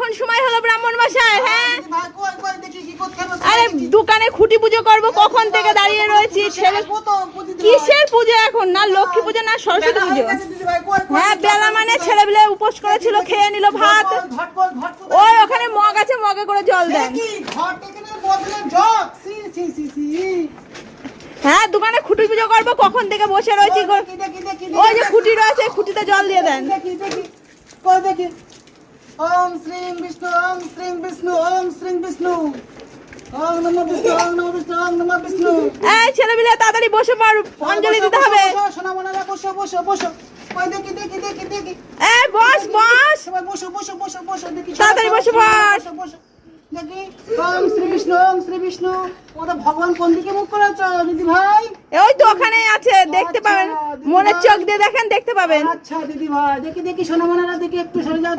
কোন সময় হলো ব্রাহ্মণ মশাই? হ্যাঁ আরে দোকানে খুঁটি পুজো করব, কখন থেকে দাঁড়িয়ে রয়েছি। ছেলে কিসের পুজো এখন? না লক্ষ্মী পুজো না সরস্বতী পুজো। হ্যাঁ বেলা মানে ছেলেবেলে উপোস করেছিল, খেয়ে নিল ভাত। ওই ওখানে মগ আছে, মগে করে জল দেন। হ্যাঁ দোকানে খুঁটি পুজো করবো, কখন থেকে বসে রয়েছি। ওই যে খুঁটি রয়েছে, খুঁটিতে জল দিয়ে দেন। ওম শ্রী বিষ্ণু, ওম শ্রী বিষ্ণু, ওম শ্রী বিষ্ণু, ওম নমঃ বিষ্ণু, ওম নমঃ বিষ্ণু, ওম নমঃ বিষ্ণু। এই ছেলেবেলে তাড়াতাড়ি বসে পড়, অঞ্জলি দিতে হবে। সোনা মনারা বসো বসো বসো। ওই দেখি দেখি দেখি দেখি। এই বস বস, সবাই বসো বসো বসো বসো দেখি। তাড়াতাড়ি বসে পড়। বসো দেখি। ওম শ্রী বিষ্ণু, ওম শ্রী বিষ্ণু। ওটা ভগবান কোন দিকে মুখ করেছো দিদি ভাই? ওই তো ওখানেই আছে, দেখতে পাবেন। মনের চোখ দিয়ে দেখেন, দেখতে পাবেন। আচ্ছা দিদি ভাই, দেখি দেখি সোনা মনারা দেখি, একটু সরে যাও।